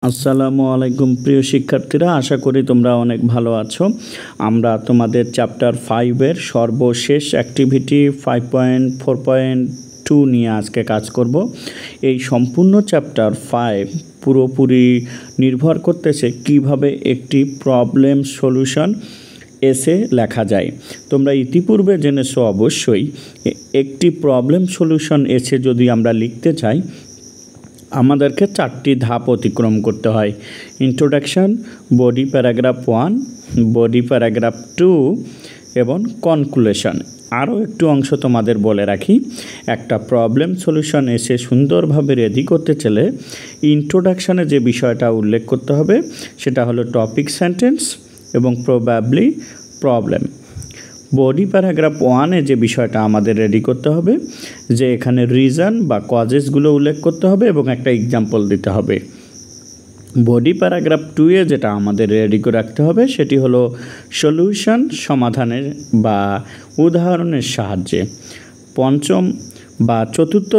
আসসালামু আলাইকুম প্রিয় শিক্ষার্থীরা, আশা করি তোমরা অনেক ভালো আছো। আমরা তোমাদের চ্যাপ্টার 5-এর সর্বশেষ অ্যাক্টিভিটি 5.4.2 নিয়ে আজকে কাজ করব। এই সম্পূর্ণ চ্যাপ্টার 5 পুরোপুরি নির্ভর করতেছে কিভাবে একটি প্রবলেম সলিউশন এসে লেখা যায়। তোমরা ইতিপূর্বে জেনেছো অবশ্যই, একটি প্রবলেম সলিউশন এসে যদি আমরা লিখতে চাই আমাদেরকে 4টি ধাপ অতিক্রম করতে হয়। Introduction, body paragraph 1, body paragraph 2 এবং কনক্লুশন। আরও একটু অংশ তোমাদের বলে রাখি, একটা প্রবলেম সলিউশন এসে সুন্দরভাবে রেডি করতে চলে ইন্ট্রোডাকশানে যে বিষয়টা উল্লেখ করতে হবে সেটা হলো টপিক সেন্টেন্স এবং প্রবাবলি প্রবলেম। বডি প্যারাগ্রাফ 1-এ যে বিষয়টা আমাদের রেডি করতে হবে যে এখানে রিজন বা কজেসগুলো উল্লেখ করতে হবে এবং একটা এক্সাম্পল দিতে হবে। বডি প্যারাগ্রাফ 2-এ যেটা আমাদের রেডি করে রাখতে হবে সেটি হলো সলিউশন, সমাধানের বা উদাহরণের সাহায্যে। চতুর্থ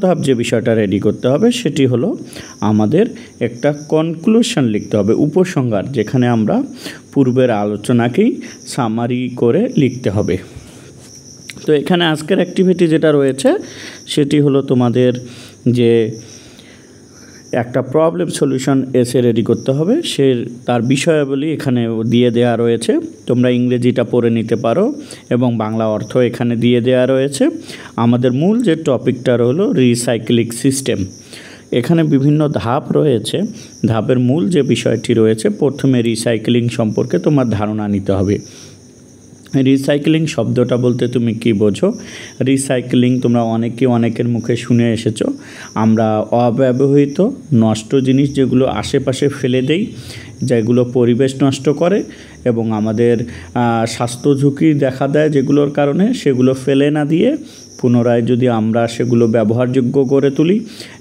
ধাপ যে বিষয়টা রেডি করতে হবে সেটি হলো আমাদের একটা কনক্লুশন লিখতে হবে, উপসংহার, যেখানে আমরা পূর্বের আলোচনাকেই সামারি করে লিখতে হবে। তো এখানে আজকের অ্যাক্টিভিটি যেটা রয়েছে সেটি হলো তোমাদের যে একটা প্রবলেম সলিউশন এসে রেডি করতে হবে, তার বিষয়াবলী এখানে দিয়ে দেওয়া রয়েছে। তোমরা ইংরেজিটা পড়ে নিতে পারো এবং বাংলা অর্থ এখানে দিয়ে দেওয়া রয়েছে। আমাদের মূল যে টপিকটা হলো রিসাইক্লিং সিস্টেম। এখানে বিভিন্ন ধাপ রয়েছে। ধাপের মূল যে বিষয়টি রয়েছে, প্রথমে রিসাইক্লিং সম্পর্কে তোমার ধারণা নিতে হবে। রিসাইক্লিং শব্দটা বলতে তুমি কি বোঝো? রিসাইক্লিং তোমরা অনেকের মুখে শুনে এসেছো। আমরা অব্যবহৃত নষ্ট জিনিস যেগুলো আশেপাশে ফেলে দেই, যেগুলো পরিবেশ নষ্ট করে এবং আমাদের স্বাস্থ্য ঝুঁকি দেখা দেয় যেগুলোর কারণে, সেগুলো ফেলে না দিয়ে পুনরায় যদি আমরা সেগুলো ব্যবহারযোগ্য করে তুলি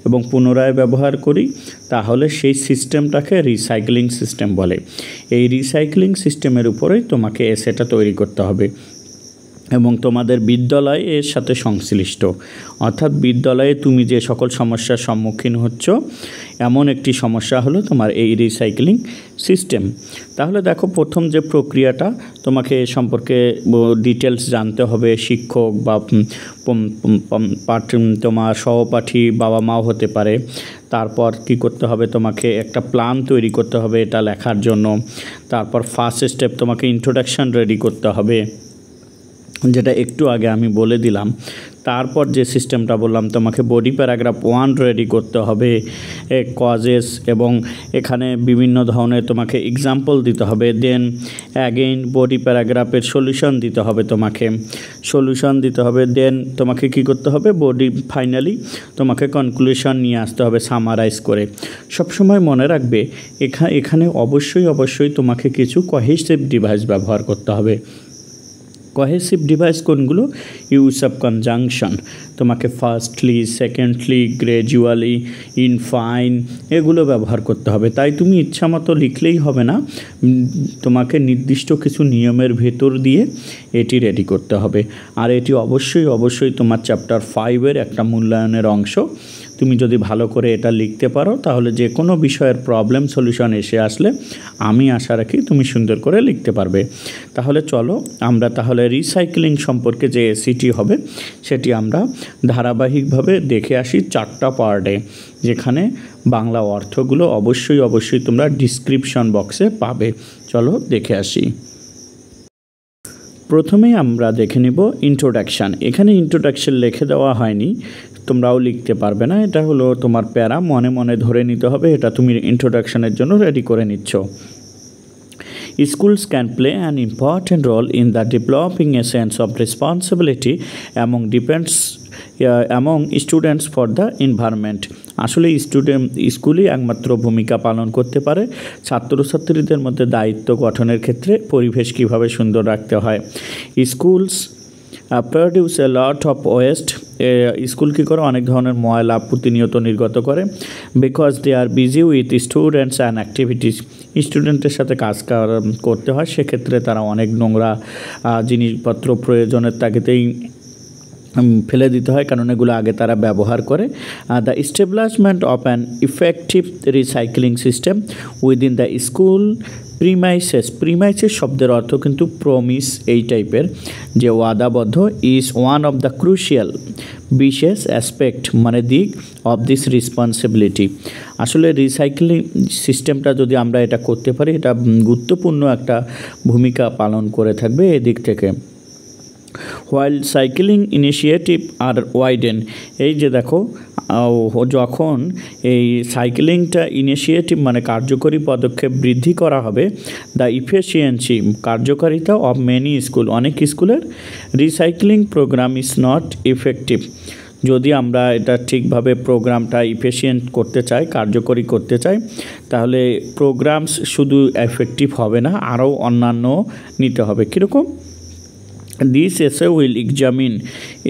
এবং পুনরায় ব্যবহার করি তাহলে সেই সিস্টেমটাকে রিসাইক্লিং সিস্টেম বলে। এই রিসাইক্লিং সিস্টেমের উপরেই তোমাকে এসেটা তৈরি করতে হবে এবং তোমাদের বিদ্যালয় এর সাথে সংশ্লিষ্ট, অর্থাৎ বিদ্যালয়ে তুমি যে সকল সমস্যার সম্মুখীন হচ্ছ এমন একটি সমস্যা হলো তোমার এই রিসাইক্লিং সিস্টেম। তাহলে দেখো, প্রথম যে প্রক্রিয়াটা তোমাকে এ সম্পর্কে ডিটেলস জানতে হবে। শিক্ষক বা তোমার সহপাঠী বাবা মাও হতে পারে। তারপর কি করতে হবে, তোমাকে একটা প্ল্যান তৈরি করতে হবে এটা লেখার জন্য। তারপর ফার্স্ট স্টেপ তোমাকে ইন্ট্রোডাকশান রেডি করতে হবে, যেটা একটু আগে আমি বলে দিলাম। তারপর যে সিস্টেমটা বললাম, তোমাকে বডি প্যারাগ্রাফ 1 রেডি করতে হবে, কজেস এবং এখানে বিভিন্ন ধরনের তোমাকে এক্সাম্পল দিতে হবে। দেন অ্যাগেইন বডি প্যারাগ্রাফের সলিউশন দিতে হবে। দেন তোমাকে কি করতে হবে, ফাইনালি তোমাকে কনক্লুশন নিয়ে আসতে হবে সামারাইজ করে। সবসময় মনে রাখবে এখানে অবশ্যই তোমাকে কিছু কোহেসিভ ডিভাইস ব্যবহার করতে হবে। কোহেসিভ ডিভাইস কোনগুলো? Use of conjunction. তোমাকে firstly, secondly, gradually, in fine এগুলো ব্যবহার করতে হবে। তাই তুমি ইচ্ছামতো লিখলেই হবে না, তোমাকে নির্দিষ্ট কিছু নিয়মের ভেতর দিয়ে এটি রেডি করতে হবে। আর এটি অবশ্যই তোমার চ্যাপ্টার 5-এর একটা মূল্যায়নের অংশ। তুমি যদি ভালো করে এটা লিখতে পারো তাহলে যে কোনো বিষয়ের প্রবলেম সলিউশন এসে আসলে আমি আশা রাখি তুমি সুন্দর করে লিখতে পারবে। তাহলে চলো আমরা রিসাইক্লিং সম্পর্কে যে এসিটি হবে সেটি আমরা ধারাবাহিকভাবে দেখে আসি 4টা পার্টে, যেখানে বাংলা অর্থগুলো অবশ্যই তোমরা ডিসক্রিপশন বক্সে পাবে। চলো দেখে আসি। প্রথমেই আমরা দেখে নিব ইন্ট্রোডাকশান। এখানে ইন্ট্রোডাকশান লিখে দেওয়া হয়নি, তোমরাও লিখতে পারবে না। এটা হলো তোমার প্যারা, মনে মনে ধরে নিতে হবে, এটা তুমি ইন্ট্রোডাকশানের জন্য রেডি করে নিচ্ছ। Schools can play an important role in the developing a sense of responsibility among students for the environment. আসলে স্কুলই একমাত্র ভূমিকা পালন করতে পারে ছাত্রছাত্রীদের মধ্যে দায়িত্ব গঠনের ক্ষেত্রে পরিবেশ কীভাবে সুন্দর রাখতে হয়। Schools produce a lot of waste. School কী করে, অনেক ধরনের ময়লা প্রতিনিয়ত নির্গত করে। Because they are busy with students and activities. স্টুডেন্টের সাথে কাজ করতে হয়, সেক্ষেত্রে তারা অনেক নোংরা জিনিসপত্র প্রয়োজনের তাগিদেই ফেলে দিতে হয়, কারণ এগুলো আগে তারা ব্যবহার করে। The establishment of an effective recycling system within the school premises শব্দের অর্থ কিন্তু প্রমিস এই টাইপের, যে ওয়াদাবদ্ধ, is one of the crucial বিশেষ অ্যাসপেক্ট মানে দিক অফ দিস রেসপন্সিবিলিটি। আসলে রিসাইক্লিং সিস্টেমটা যদি আমরা এটা করতে পারি, এটা গুরুত্বপূর্ণ একটা ভূমিকা পালন করে থাকবে এদিক থেকে। হোয়াইল সাইক্লিং ইনিশিয়েটিভ আর ওয়াইডেন, এই যে দেখো যখন এই সাইক্লিংটা ইনিশিয়েটিভ মানে কার্যকরী পদক্ষেপ বৃদ্ধি করা হবে, দ্য ইফিসিয়েন্সি কার্যকারিতা অফ মেনি স্কুল, অনেক স্কুলের recycling programme is not effective. যদি আমরা এটা ঠিকভাবে প্রোগ্রামটা ইফিসিয়েন্ট করতে চাই, কার্যকরী করতে চাই, তাহলে প্রোগ্রামস শুধু এফেক্টিভ হবে না, আরও অন্যান্য নিতে হবে। কীরকম? দিস এসে উইল এক্সামিন,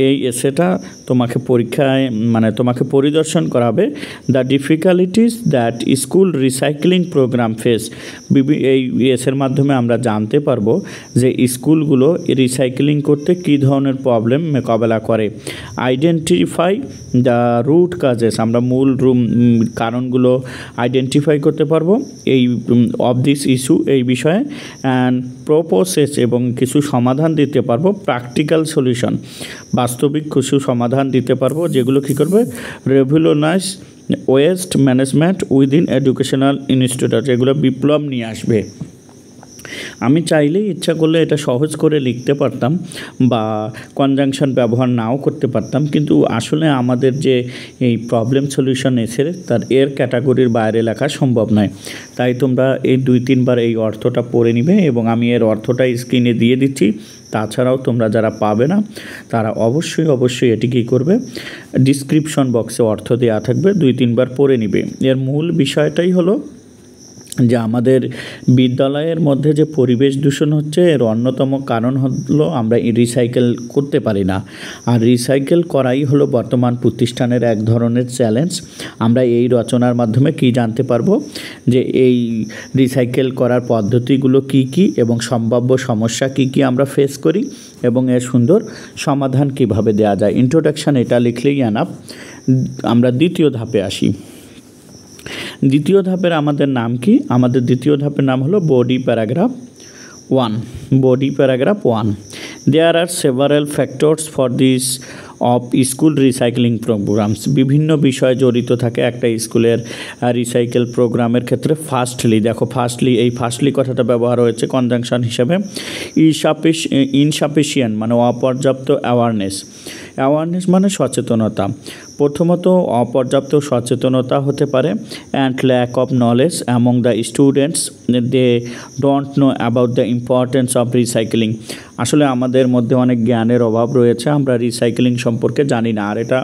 এই এসেটা তোমাকে পরীক্ষায় মানে তোমাকে পরিদর্শন করাবে the difficulties that school recycling program face. এই এসের মাধ্যমে আমরা জানতে পারবো যে স্কুলগুলো রিসাইক্লিং করতে কী ধরনের প্রবলেম মোকাবেলা করে। আইডেন্টিফাই দ্য রুট কাজেস, আমরা মূল কারণগুলো আইডেন্টিফাই করতে পারবো এই অফ দিস ইস্যু, এই বিষয়ে, অ্যান্ড প্রপোসেস এবং কিছু সমাধান দিতে পারবো। প্র্যাকটিক্যাল সলিউশন, বাস্তবিক কিছু সমাধান দিতে পারবো, যেগুলো কী করবে, রেভলিউশনাইজ waste management within educational institute, যেগুলো বিপ্লব নিয়ে আসবে। আমি চাইলেই ইচ্ছা করলে এটা সহজ করে লিখতে পারতাম বা কনজাংশন ব্যবহার নাও করতে পারতাম, কিন্তু আসলে আমাদের যে এই প্রবলেম সলিউশন এসে তার এর ক্যাটাগরির বাইরে লেখা সম্ভব নয়। তাই তোমরা এই 2-3 বার এই অর্থটা পড়ে নিবে, এবং আমি এর অর্থটা স্ক্রিনে দিয়ে দিচ্ছি। তাছাড়াও তোমরা যারা পাবে না তারা অবশ্যই এটি কী করবে, ডিসক্রিপশন বক্সে অর্থ দেওয়া থাকবে, 2-3 বার পড়ে নিবে। এর মূল বিষয়টাই হলো যে আমাদের বিদ্যালয়ের মধ্যে যে পরিবেশ দূষণ হচ্ছে, এর অন্যতম কারণ হলো আমরা রিসাইকেল করতে পারি না। আর রিসাইকেল করাই হলো বর্তমান প্রতিষ্ঠানের এক ধরনের চ্যালেঞ্জ। আমরা এই রচনার মাধ্যমে কি জানতে পারবো, যে এই রিসাইকেল করার পদ্ধতিগুলো কি কি এবং সম্ভাব্য সমস্যা কি কি আমরা ফেস করি, এবং এর সুন্দর সমাধান কিভাবে দেওয়া যায়। ইন্ট্রোডাকশান এটা লিখলেই এনাফ। আমরা দ্বিতীয় ধাপে আসি। দ্বিতীয় ধাপের আমাদের নাম কি? আমাদের দ্বিতীয় ধাপের নাম হলো body paragraph 1। Body paragraph 1, there are several factors for this of school recycling programs. বিভিন্ন বিষয় জড়িত থাকে একটা স্কুলের রিসাইকেল প্রোগ্রামের ক্ষেত্রে। ফার্স্টলি দেখো, এই ফার্স্টলি কথাটা ব্যবহার হয়েছে কনজাংশন হিসাবে। ইনসাফিসিয়েন্ট মানে অপর্যাপ্ত অ্যাওয়ারনেস মানে সচেতনতা। প্রথমত অপর্যাপ্ত সচেতনতা হতে পারে, and lack of knowledge among the students, they don't know about the importance of recycling. আসলে আমাদের মধ্যে অনেক জ্ঞানের অভাব রয়েছে, আমরা রিসাইক্লিং সম্পর্কে জানি না। আর এটা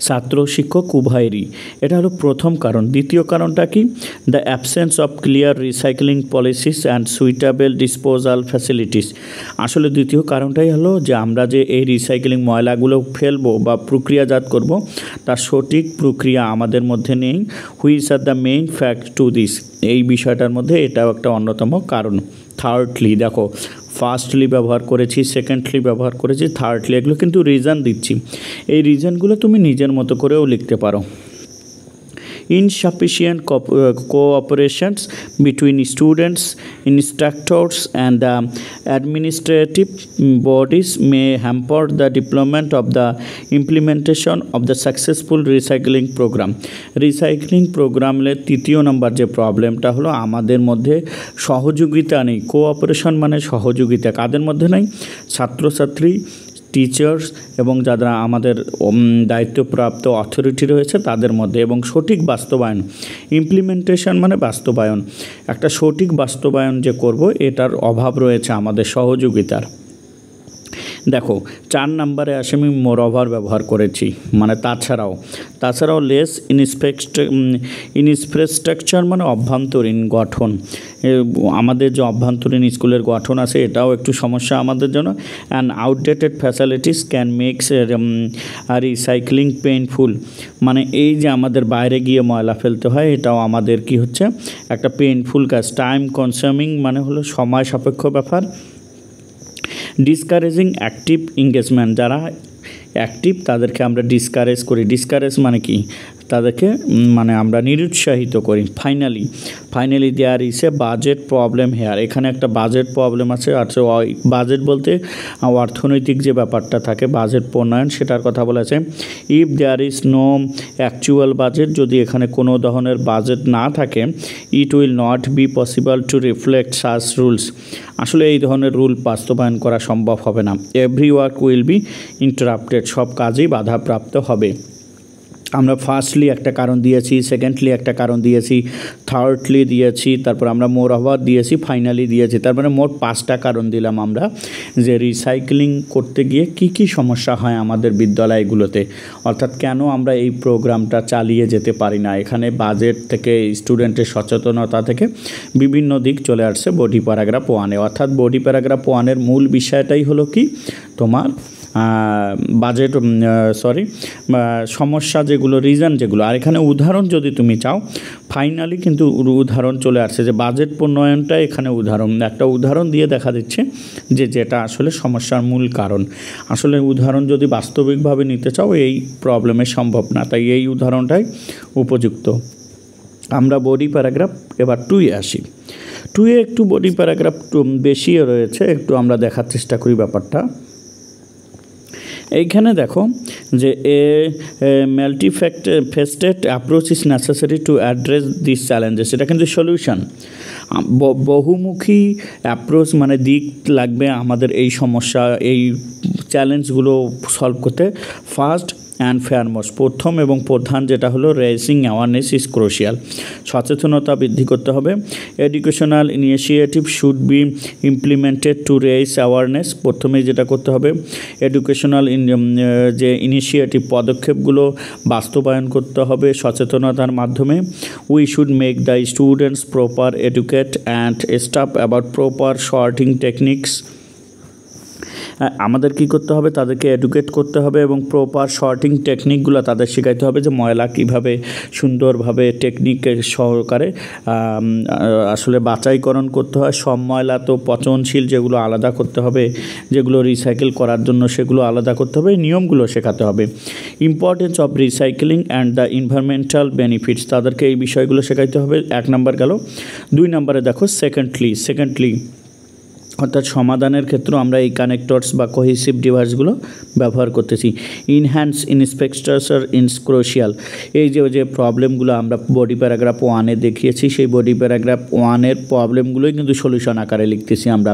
ছাত্র শিক্ষক উভয়েরই, এটা হলো প্রথম কারণ। দ্বিতীয় কারণটা কি? The absence of clear recycling policies and suitable disposal facilities. আসলে দ্বিতীয় কারণটাই হলো যে আমরা যে এই রিসাইক্লিং ময়লাগুলো ফেলবো বা প্রক্রিয়াজাত করব, তার সঠিক প্রক্রিয়া আমাদের মধ্যে নেই। Which are the main fact to this, এই বিষয়টার মধ্যে এটাও একটা অন্যতম কারণ। থার্ডলি দেখো, ফার্স্টলি ব্যবহার করেছি, সেকেন্ডলি ব্যবহার করেছি, থার্ডলি, এগুলো কিন্তু রিজন দিচ্ছি। এই রিজনগুলো তুমি নিজের মতো করেও লিখতে পারো। insufficient cooperations between students, instructors and the administrative bodies may hamper the development of the implementation of the successful recycling program. Recycling program এর তৃতীয় নম্বর যে প্রবলেমটা হলো আমাদের মধ্যে সহযোগিতা নেই। কোঅপারেশন মানে সহযোগিতা, কাদের মধ্যে নেই? ছাত্রছাত্রী, টিচার্স এবং যারা আমাদের দায়িত্বপ্রাপ্ত অথরিটি রয়েছে তাদের মধ্যে, এবং সঠিক বাস্তবায়ন। ইমপ্লিমেন্টেশন মানে বাস্তবায়ন, একটা সঠিক বাস্তবায়ন যে করব এটার অভাব রয়েছে আমাদের সহযোগিতার। দেখো 4 নম্বরে আসে আমি মোরওভার ব্যবহার করেছি, মানে তাছাড়াও লেস ইনফ্রাস্ট্রাকচার মানে অভ্যন্তরীণ গঠন। আমাদের যে অভ্যন্তরীণ স্কুলের গঠন আছে এটাও একটু সমস্যা আমাদের জন্য। And outdated facilities can makes recycling painful, মানে এই যে আমাদের বাইরে গিয়ে ময়লা ফেলতে হয়, এটাও আমাদের কি হচ্ছে, একটা পেইনফুল কাজ। টাইম কনজিউমিং মানে হলো সময় সাপেক্ষ ব্যাপার। ডিসকারেজিং অ্যাক্টিভ এঙ্গেজমেন্ট, যারা অ্যাক্টিভ তাদেরকে আমরা ডিসকারেজ করি। ডিসকারেজ মানে কি, তাদেরকে মানে আমরা নিরুৎসাহিত করি। Finally there is a budget problem here, এখানে একটা বাজেট প্রবলেম আছে। আর বাজেট বলতে অর্থনৈতিক যে ব্যাপারটা থাকে, বাজেট প্রণয়ন, সেটার কথা বলেছে। If there is no actual budget, যদি এখানে কোনো ধরনের বাজেট না থাকে, it will not be possible to reflect such rules, আসলে এই ধরনের রুল বাস্তবায়ন করা সম্ভব হবে না। Every work will be interrupted, সব কাজেই বাধাপ্রাপ্ত হবে। আমরা ফার্স্টলি একটা কারণ দিয়েছি, সেকেন্ডলি একটা কারণ দিয়েছি, থার্ডলি দিয়েছি, তারপর আমরা মোর ওভার দিয়েছি, ফাইনালি দিয়েছি, তারপরে মোট 5টা কারণ দিলাম আমরা যে রিসাইক্লিং করতে গিয়ে কি সমস্যা হয় আমাদের বিদ্যালয়গুলোতে, অর্থাৎ কেন আমরা এই প্রোগ্রামটা চালিয়ে যেতে পারি না। এখানে বাজেট থেকে, স্টুডেন্টের সচেতনতা থেকে বিভিন্ন দিক চলে আসছে বডি প্যারাগ্রাফ 1-এ। অর্থাৎ বডি প্যারাগ্রাফ 1-এর মূল বিষয়টাই হলো কি, তোমার বাজেট সমস্যা যেগুলো, রিজন যেগুলো। আর এখানে উদাহরণ যদি তুমি চাও, ফাইনালি কিন্তু উদাহরণ চলে আসছে যে বাজেট প্রণয়নটা এখানে উদাহরণ, একটা উদাহরণ দিয়ে দেখা দিচ্ছে যে যেটা আসলে সমস্যার মূল কারণ। আসলে উদাহরণ যদি বাস্তবিকভাবে নিতে চাও এই প্রবলেমে সম্ভব না, তাই এই উদাহরণটাই উপযুক্ত। আমরা বডি প্যারাগ্রাফ এবার 2-এ আসি। 2-এ একটু বডি প্যারাগ্রাফ বেশি রয়েছে, একটু আমরা দেখার চেষ্টা করি ব্যাপারটা। এইখানে দেখো যে multifaceted approach is necessary to address this challenges, এটা কিন্তু সলিউশন। বহুমুখী অ্যাপ্রোচ মানে দিক লাগবে আমাদের এই সমস্যা, এই চ্যালেঞ্জগুলো সলভ করতে। ফার্স্ট অ্যান্ড ফেয়ারমোস্ট, প্রথম এবং প্রধান যেটা হলো রেজিং অ্যাওয়ারনেস ইজ ক্রুশিয়াল, সচেতনতা বৃদ্ধি করতে হবে। Educational initiative should be implemented to raise awareness, প্রথমেই যেটা করতে হবে এডুকেশনাল যে ইনিশিয়েটিভ পদক্ষেপগুলো বাস্তবায়ন করতে হবে সচেতনতার মাধ্যমে। We should make the students proper educate and staff about proper sorting techniques, আমাদের কি করতে হবে, তাদেরকে এডুকেট করতে হবে এবং প্রপার সর্টিং টেকনিকগুলো তাদের শেখাইতে হবে, যে ময়লা কীভাবে সুন্দরভাবে টেকনিকের সহকারে আসলে বাছাইকরণ করতে হয়। সব ময়লা তো পচনশীল, যেগুলো আলাদা করতে হবে, যেগুলো রিসাইকেল করার জন্য সেগুলো আলাদা করতে হবে, নিয়মগুলো শেখাতে হবে। Importance of recycling and the environmental benefits, তাদেরকে এই বিষয়গুলো শেখাইতে হবে। 1 নম্বর গেল। 2 নম্বরে দেখো সেকেন্ডলি অর্থাৎ সমাধানের ক্ষেত্রে আমরা এই কানেক্টরস বা কোহেসিভ ডিভাইসগুলো ব্যবহার করতেছি। ইনহ্যান্স ইন্সপেক্টরস ইনস ক্রুশিয়াল, এই যে প্রবলেমগুলো আমরা বডি প্যারাগ্রাফ 1-এ দেখিয়েছি, সেই বডি প্যারাগ্রাফ 1-এর প্রবলেমগুলোই কিন্তু সলিউশন আকারে লিখতেছি আমরা,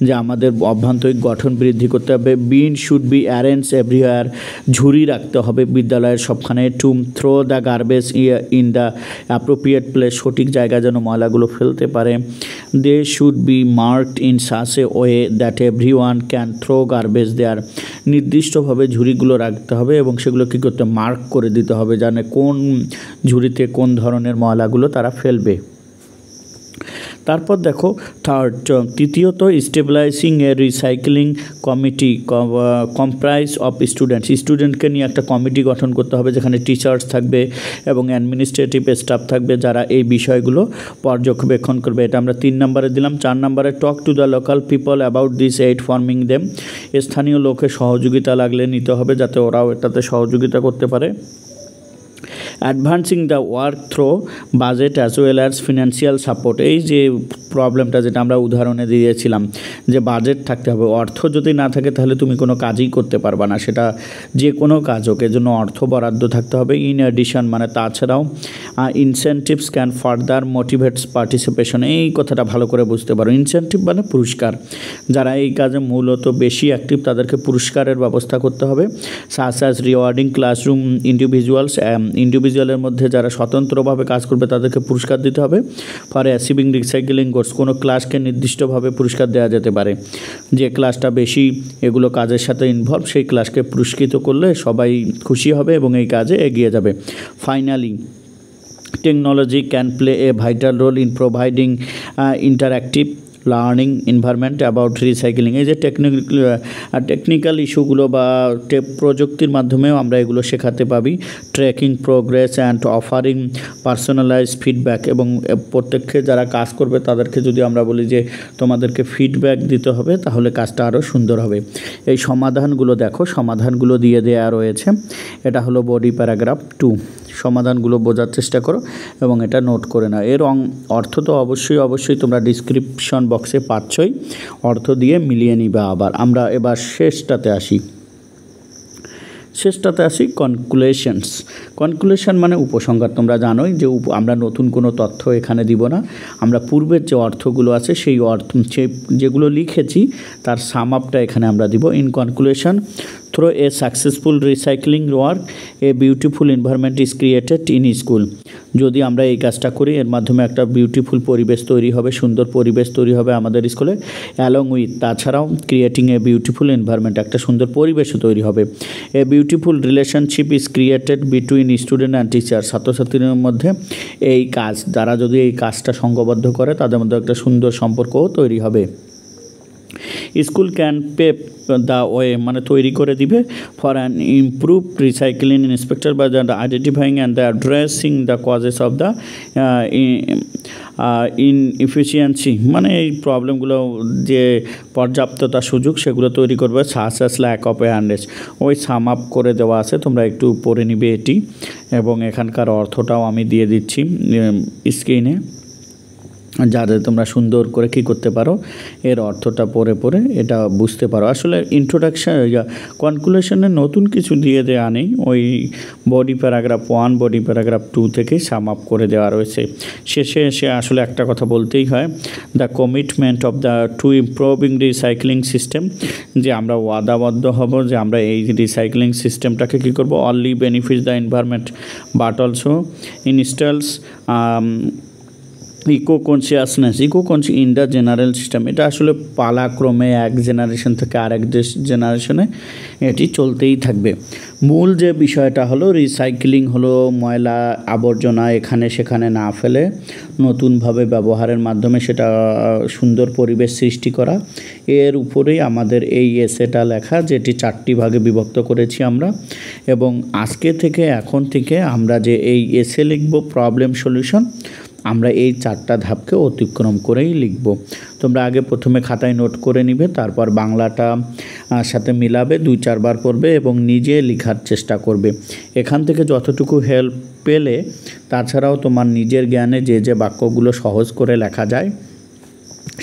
যে আমাদের অভ্যন্তরিক গঠন বৃদ্ধি করতে হবে। Bin should be arrange everywhere, ঝুড়ি রাখতে হবে বিদ্যালয়ের সবখানে। To throw the garbage in the appropriate place, সঠিক জায়গায় যেন ময়লাগুলো ফেলতে পারে। They should be marked in such a way that everyone can throw garbage there, নির্দিষ্টভাবে ঝুড়িগুলো রাখতে হবে এবং সেগুলো কী করতে, মার্ক করে দিতে হবে, জানে কোন ঝুড়িতে কোন ধরনের ময়লাগুলো তারা ফেলবে। তারপর দেখো তৃতীয়ত stabilising A recycling committee comprise of স্টুডেন্টকে নিয়ে একটা কমিটি গঠন করতে হবে, যেখানে টিচার্স থাকবে এবং অ্যাডমিনিস্ট্রেটিভ স্টাফ থাকবে যারা এই বিষয়গুলো পর্যবেক্ষণ করবে। এটা আমরা 3 নম্বরে দিলাম। 4 নম্বরে talk to the local people about this aid forming them, স্থানীয় লোকের সহযোগিতা লাগলে নিতে হবে যাতে ওরাও এটাতে সহযোগিতা করতে পারে। Advancing the work through budget as well as financial support, এই যে প্রবলেমটা যেটা আমরা উদাহরণে দিয়েছিলাম, যে বাজেট থাকতে হবে, অর্থ যদি না থাকে তাহলে তুমি কোনো কাজই করতে পারবা না, সেটা যে কোনো কাজ হোক, এর জন্য অর্থ বরাদ্দ থাকতে হবে। ইন অ্যাডিশন মানে তাছাড়াও incentives can further motivates participation, এই কথাটা ভালো করে বুঝতে পারো। ইনসেন্টিভ মানে পুরস্কার, যারা এই কাজে মূলত বেশি অ্যাক্টিভ তাদেরকে পুরস্কারের ব্যবস্থা করতে হবে। সাচ অ্যাজ রিওয়ার্ডিং ক্লাসরুম ইন্ডিভিজুয়ালের মধ্যে যারা স্বতন্ত্রভাবে কাজ করবে তাদেরকে পুরস্কার দিতে হবে। ফর অ্যাচিভিং রিসাইকেলিং গোলস, কোনো ক্লাসকে নির্দিষ্টভাবে পুরস্কার দেওয়া যেতে পারে, যে ক্লাসটা বেশি এগুলো কাজের সাথে ইনভলভ সেই ক্লাসকে পুরস্কৃত করলে সবাই খুশি হবে এবং এই কাজে এগিয়ে যাবে। Finally technology can play a vital role in providing interactive learning environment about recycling, এই যে আর টেকনিক্যাল ইস্যুগুলো বা প্রযুক্তির মাধ্যমেও আমরা এগুলো শেখাতে পারি। Tracking progress and offering personalize feedback, এবং প্রত্যেককে যারা কাজ করবে তাদেরকে যদি আমরা বলি যে তোমাদেরকে ফিডব্যাক দিতে হবে, তাহলে কাজটা আরও সুন্দর হবে। এই সমাধানগুলো দেখো, সমাধানগুলো দিয়ে দেওয়া রয়েছে। এটা হলো বডি প্যারাগ্রাফ 2। সমাধানগুলো বোঝার চেষ্টা করো এবং এটা নোট করে নাও। এর অর্থ তো অবশ্যই তোমরা ডিসক্রিপশন বক্সে পাচ্ছই, অর্থ দিয়ে মিলিয়ে নিবে। আবার আমরা এবার শেষটাতে আসি। কনক্লুশন মানে উপসংহার। তোমরা জানোই যে আমরা নতুন কোনো তথ্য এখানে দিব না, আমরা পূর্বের যে অর্থগুলো আছে সেই অর্থ যেগুলো লিখেছি তার সাম আপটা এখানে আমরা দিব। In conclusion, through a successful recycling work a beautiful environment is created in school. যদি আমরা এই কাজটা করি, এর মাধ্যমে একটা বিউটিফুল পরিবেশ তৈরি হবে, সুন্দর পরিবেশ তৈরি হবে আমাদের স্কুলে। অ্যালং উইথ, তাছাড়াও ক্রিয়েটিং এ বিউটিফুল এনভায়রনমেন্ট, একটা সুন্দর পরিবেশও তৈরি হবে। A beautiful relationship is created between student and teacher. ছাত্রছাত্রীদের মধ্যে এই কাজ, যারা যদি এই কাজটা সংঘবদ্ধ করে তাদের মধ্যে একটা সুন্দর সম্পর্কও তৈরি হবে। School can pave the way, মানে তৈরি করে দিবে for an improve recycling inspector by the identifying and the addressing the causes of the inefficiency, মানে এই প্রবলেমগুলো যে পর্যাপ্ততা সুযোগ সেগুলো তৈরি করবে। Such as lack of awareness, ওই সাম আপ করে দেওয়া আছে, তোমরা একটু পড়ে নিবে এটি, এবং এখানকার অর্থটাও আমি দিয়ে দিচ্ছি স্ক্রিনে, যাতে তোমরা সুন্দর করে কী করতে পারো, এর অর্থটা পড়ে এটা বুঝতে পারো। আসলে ইন্ট্রোডাকশান কনক্লুশনে নতুন কিছু দিয়ে দেওয়া নেই, ওই বডি প্যারাগ্রাফ 1 বডি প্যারাগ্রাফ 2 থেকেই সাম আপ করে দেওয়া রয়েছে। শেষে এসে আসলে একটা কথা বলতেই হয়, the commitment of the to improving recycling system, যে আমরা ওয়াদাবদ্ধ হব যে আমরা এই রিসাইক্লিং সিস্টেমটাকে কী করবো, only benefit the environment but also installs eco consciousness in the general system. এটা আসলে পালাক্রমে এক জেনারেশন থেকে আরেক জেনারেশনে এটি চলতেই থাকবে। মূল যে বিষয়টা হলো রিসাইক্লিং হলো ময়লা আবর্জনা এখানে সেখানে না ফেলে নতুনভাবে ব্যবহারের মাধ্যমে সেটা সুন্দর পরিবেশ সৃষ্টি করা। এর উপরেই আমাদের এই এসেটা লেখা, যেটি 4টি ভাগে বিভক্ত করেছি আমরা, এবং আজকে থেকে এখন থেকে আমরা যে এই এসে লিখব প্রবলেম সলিউশন, আমরা এই 4টা ধাপকে অতিক্রম করেই লিখব। তোমরা আগে প্রথমে খাতায় নোট করে নিবে, তারপর বাংলাটা সাথে মিলাবে, 2-4 বার পড়বে এবং নিজে লেখার চেষ্টা করবে। এখান থেকে যতটুকু হেল্প পেলে, তাছাড়াও তোমার নিজের জ্ঞানে যে বাক্যগুলো সহজ করে লেখা যায়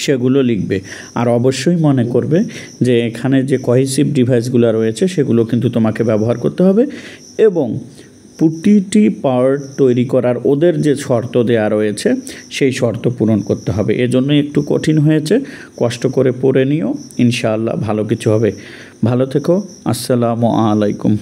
সেগুলো লিখবে। আর অবশ্যই মনে করবে যে এখানে যে কোহেসিভ ডিভাইসগুলো রয়েছে সেগুলো কিন্তু তোমাকে ব্যবহার করতে হবে, এবং প্রতিটি পার্ট তৈরি করার ওদের যে শর্ত দেওয়া রয়েছে সেই শর্ত পূরণ করতে হবে। এজন্যই একটু কঠিন হয়েছে, কষ্ট করে পড়ে নিও, ইনশাআল্লাহ ভালো কিছু হবে। ভালো থেকো, আসসালামু আলাইকুম।